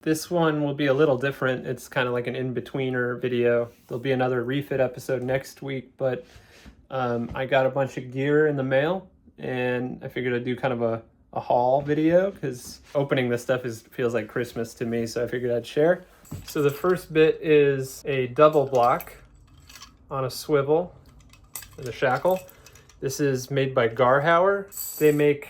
This one will be a little different. It's kind of like an in-betweener video. There'll be another refit episode next week, but I got a bunch of gear in the mail and I figured I'd do kind of a haul video because opening this stuff feels like Christmas to me, so I figured I'd share. So the first bit is a double block on a swivel with a shackle. This is made by Garhauer. They make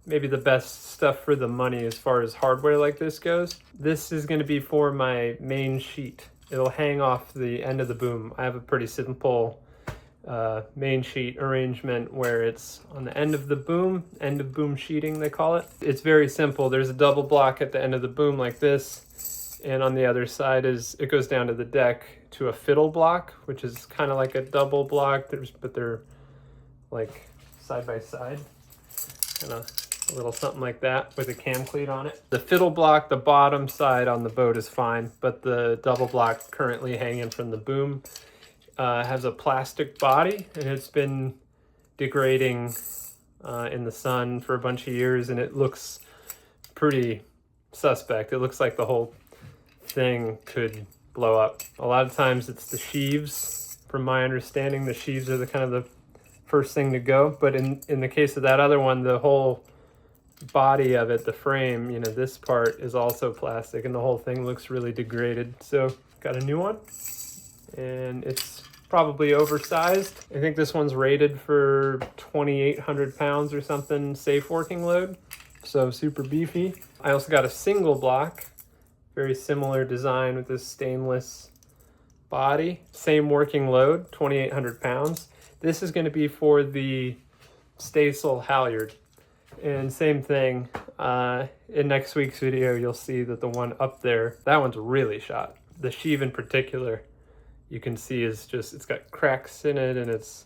maybe the best stuff for the money as far as hardware like this goes. This is going to be for my main sheet. It'll hang off the end of the boom. I have a pretty simple main sheet arrangement where it's on the end of the boom, end of boom sheeting they call it. It's very simple. There's a double block at the end of the boom like this, and on the other side it goes down to the deck to a fiddle block, which is kind of like a double block, but they're like side by side, kind of a little something like that with a cam cleat on it. The fiddle block, the bottom side on the boat is fine, but the double block currently hanging from the boom has a plastic body, and it's been degrading in the sun for a bunch of years, and it looks pretty suspect. It looks like the whole thing could blow up. A lot of times it's the sheaves. From my understanding, the sheaves are the kind of the first thing to go, but in the case of that other one, the whole body of it, the frame, you know, this part is also plastic and the whole thing looks really degraded. So got a new one and it's probably oversized. I think this one's rated for 2,800 pounds or something, safe working load, so super beefy. I also got a single block, very similar design with this stainless body, same working load, 2,800 pounds. This is going to be for the staysail halyard. And same thing, in next week's video, you'll see that the one up there, that one's really shot. The sheave in particular, you can see is just, it's got cracks in it and it's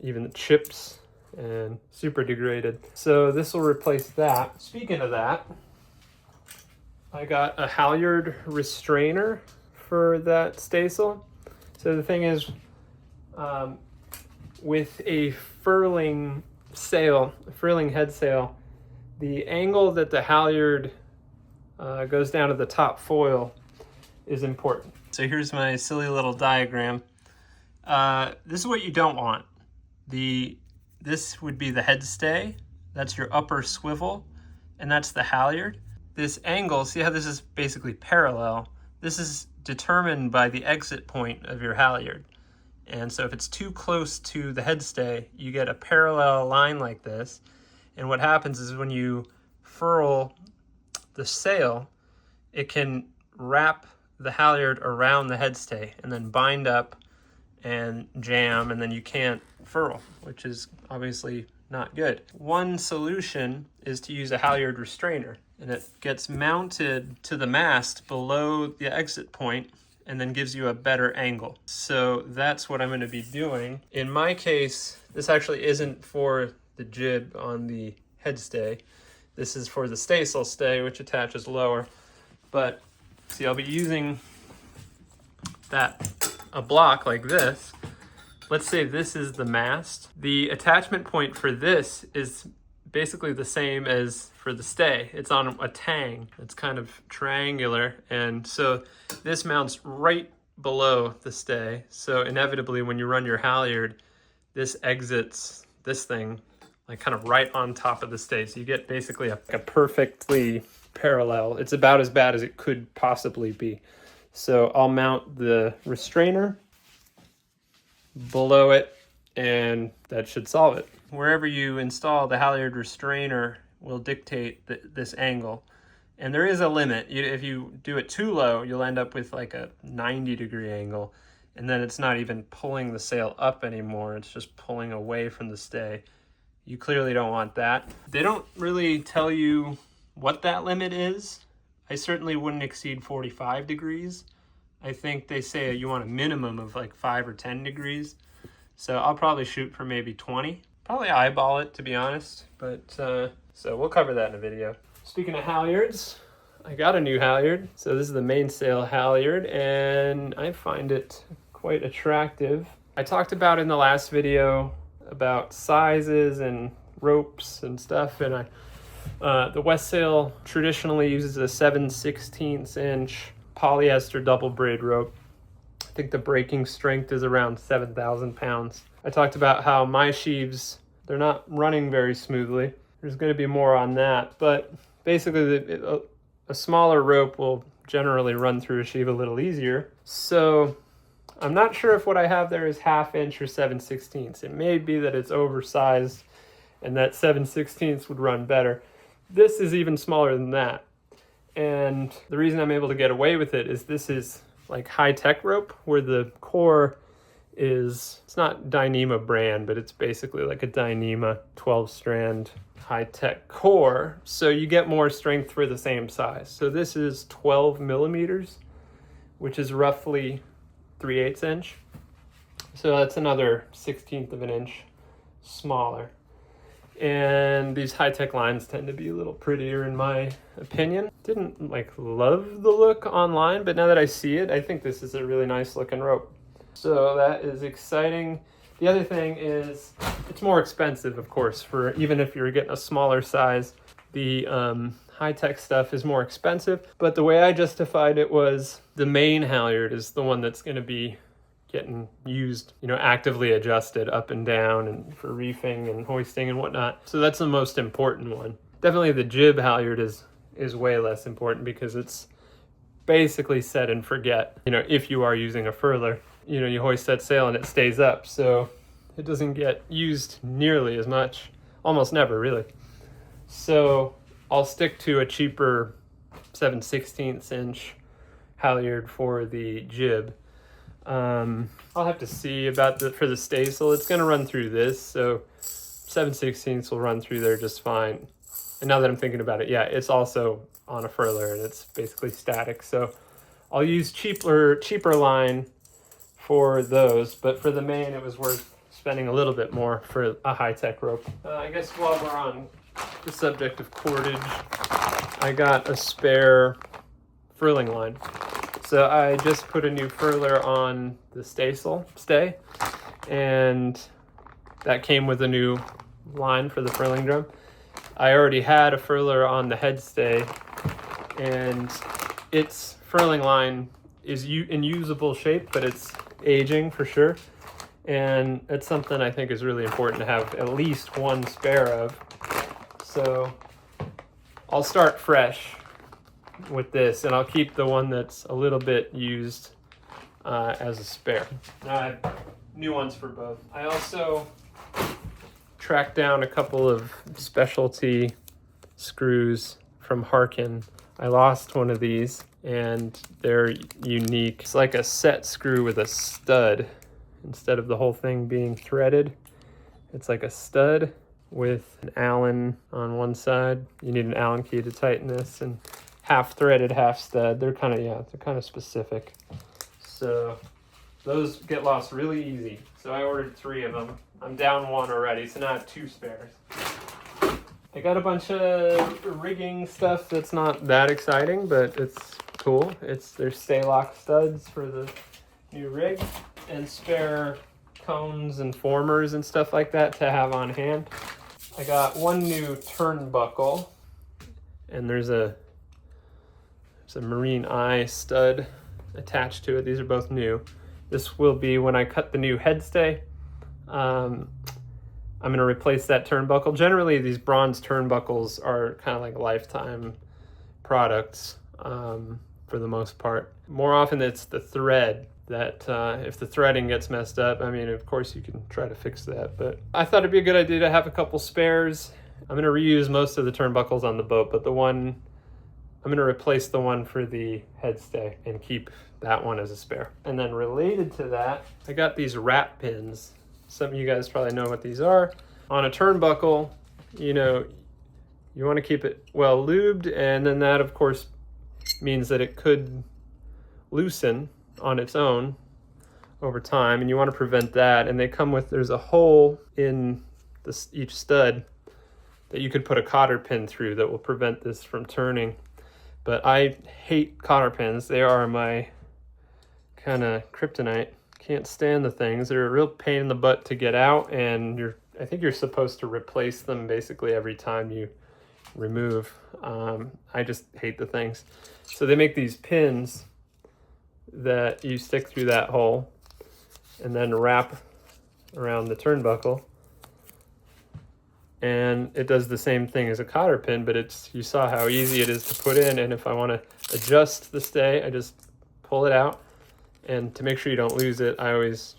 even chips and super degraded. So this will replace that. Speaking of that, I got a halyard restrainer for that staysail. So the thing is, with a furling sail, furling head sail, the angle that the halyard goes down to the top foil is important. So here's my silly little diagram. This is what you don't want. This would be the head stay, that's your upper swivel, and that's the halyard. This angle, see how this is basically parallel? This is determined by the exit point of your halyard. And so if it's too close to the head stay, you get a parallel line like this. And what happens is when you furl the sail, it can wrap the halyard around the head stay and then bind up and jam, and then you can't furl, which is obviously not good. One solution is to use a halyard restrainer, and it gets mounted to the mast below the exit point and then gives you a better angle. So that's what I'm going to be doing. In my case, this actually isn't for the jib on the head stay. This is for the staysail stay, which attaches lower. But see, I'll be using a block like this. Let's say this is the mast. The attachment point for this is basically the same as for the stay. It's on a tang. It's kind of triangular, and so this mounts right below the stay. So inevitably when you run your halyard, this exits this thing like kind of right on top of the stay. So you get basically a perfectly parallel. It's about as bad as it could possibly be. So I'll mount the restrainer below it, and that should solve it. Wherever you install the halyard restrainer will dictate this angle. And there is a limit. If you do it too low, you'll end up with like a 90-degree angle, and then it's not even pulling the sail up anymore, it's just pulling away from the stay. You clearly don't want that. They don't really tell you what that limit is. I certainly wouldn't exceed 45 degrees. I think they say you want a minimum of like 5 or 10 degrees. So I'll probably shoot for maybe 20. Probably eyeball it, to be honest, but so we'll cover that in a video. Speaking of halyards, I got a new halyard. So this is the mainsail halyard, and I find it quite attractive. I talked about in the last video about sizes and ropes and stuff, and I The Westsail traditionally uses a 7/16 inch polyester double braid rope. I think the breaking strength is around 7,000 pounds. I talked about how my sheaves, they're not running very smoothly. There's going to be more on that, but basically a smaller rope will generally run through a sheave a little easier. So I'm not sure if what I have there is 1/2 inch or 7/16. It may be that it's oversized and that 7/16 would run better. This is even smaller than that. And the reason I'm able to get away with it is this is like high-tech rope where the core is, it's not Dyneema brand, but it's basically like a Dyneema 12-strand high-tech core. So you get more strength for the same size. So this is 12 millimeters, which is roughly 3/8 inch. So that's another 1/16 of an inch smaller. And these high-tech lines tend to be a little prettier in my opinion. Didn't like love the look online, but now that I see it, I think this is a really nice looking rope. So that is exciting. The other thing is it's more expensive, of course, for even if you're getting a smaller size. The high-tech stuff is more expensive, but the way I justified it was the main halyard is the one that's going to be getting used, actively adjusted up and down and for reefing and hoisting and whatnot. So that's the most important one. Definitely the jib halyard is way less important because it's basically set and forget. If you are using a furler, you hoist that sail and it stays up. So it doesn't get used nearly as much, almost never really. So I'll stick to a cheaper 7/16 inch halyard for the jib. I'll have to see about for the staysail. It's going to run through this, so 7/16 will run through there just fine. And now that I'm thinking about it, yeah, it's also on a furler and it's basically static. So I'll use cheaper line for those, but for the main, it was worth spending a little bit more for a high-tech rope. I guess while we're on the subject of cordage, I got a spare furling line. So I just put a new furler on the staysail, and that came with a new line for the furling drum. I already had a furler on the head stay, and its furling line is in usable shape, but it's aging for sure. And it's something I think is really important to have at least one spare of. So I'll start fresh with this, and I'll keep the one that's a little bit used as a spare. Now I have new ones for both. I also tracked down a couple of specialty screws from Harken. I lost one of these, and they're unique. It's like a set screw with a stud. Instead of the whole thing being threaded, it's like a stud with an Allen on one side. You need an Allen key to tighten this, and half threaded, half stud. They're kind of specific. So those get lost really easy. So I ordered 3 of them. I'm down 1 already, so now I have 2 spares. I got a bunch of rigging stuff that's not that exciting, but it's cool. There's Stay-Lock studs for the new rig, and spare cones and formers and stuff like that to have on hand. I got 1 new turnbuckle, and there's a Marine Eye stud attached to it. These are both new. This will be when I cut the new head stay. I'm going to replace that turnbuckle. Generally, these bronze turnbuckles are kind of like lifetime products for the most part. More often, it's the thread that if the threading gets messed up, of course you can try to fix that, but I thought it'd be a good idea to have a couple spares. I'm going to reuse most of the turnbuckles on the boat, but I'm going to replace the one for the head stay and keep that one as a spare. And then related to that, I got these rat pins. Some of you guys probably know what these are. On a turnbuckle, you want to keep it well lubed, and then that of course means that it could loosen on its own over time, and you want to prevent that. And there's a hole in each stud that you could put a cotter pin through that will prevent this from turning. But I hate cotter pins. They are my kind of kryptonite. Can't stand the things. They're a real pain in the butt to get out, and I think you're supposed to replace them basically every time you remove. I just hate the things. So they make these pins that you stick through that hole and then wrap around the turnbuckle. And it does the same thing as a cotter pin, but you saw how easy it is to put in. And if I want to adjust the stay, I just pull it out. And to make sure you don't lose it, I always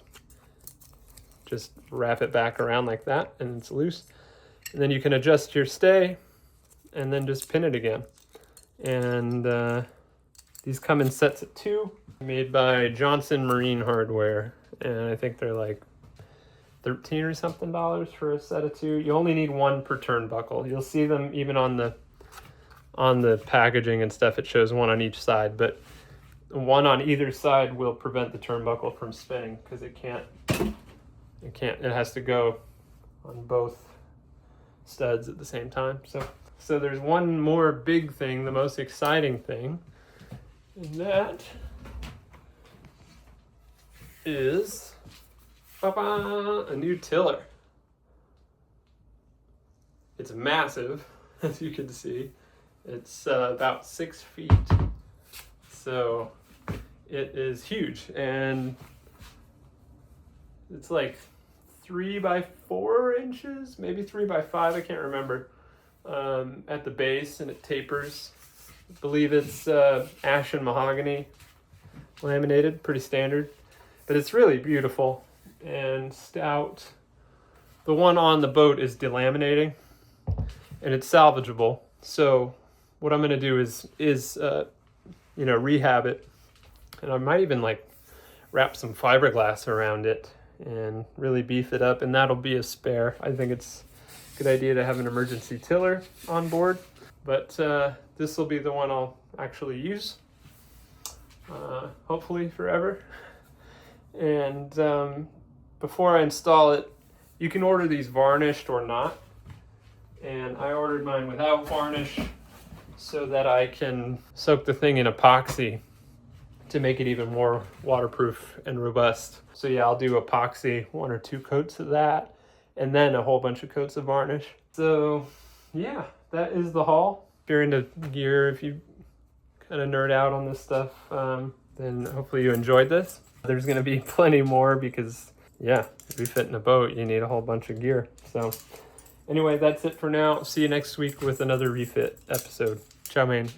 just wrap it back around like that, and it's loose. And then you can adjust your stay and then just pin it again. And these come in sets of 2, made by Johnson Marine Hardware. And I think they're like $13 or something for a set of 2. You only need 1 per turnbuckle. You'll see them even on the packaging and stuff. It shows 1 on each side, but 1 on either side will prevent the turnbuckle from spinning because it has to go on both studs at the same time. So there's one more big thing, the most exciting thing, and that is a new tiller. It's massive, as you can see. It's about 6 feet. So it is huge, and it's like 3 by 4 inches, maybe 3 by 5, I can't remember, at the base, and it tapers. I believe it's ash and mahogany laminated, pretty standard, but it's really beautiful and stout. The one on the boat is delaminating, and it's salvageable. So what I'm going to do is rehab it, and I might even like wrap some fiberglass around it and really beef it up, and that'll be a spare. I think it's a good idea to have an emergency tiller on board, but this will be the one I'll actually use, hopefully forever. And before I install it, you can order these varnished or not, and I ordered mine without varnish so that I can soak the thing in epoxy to make it even more waterproof and robust. So yeah, I'll do epoxy, 1 or 2 coats of that, and then a whole bunch of coats of varnish. So yeah, that is the haul. If you're into gear, if you kind of nerd out on this stuff, then hopefully you enjoyed this. There's gonna be plenty more because yeah, refitting a boat, you need a whole bunch of gear. So anyway, that's it for now. See you next week with another refit episode. Ciao, man.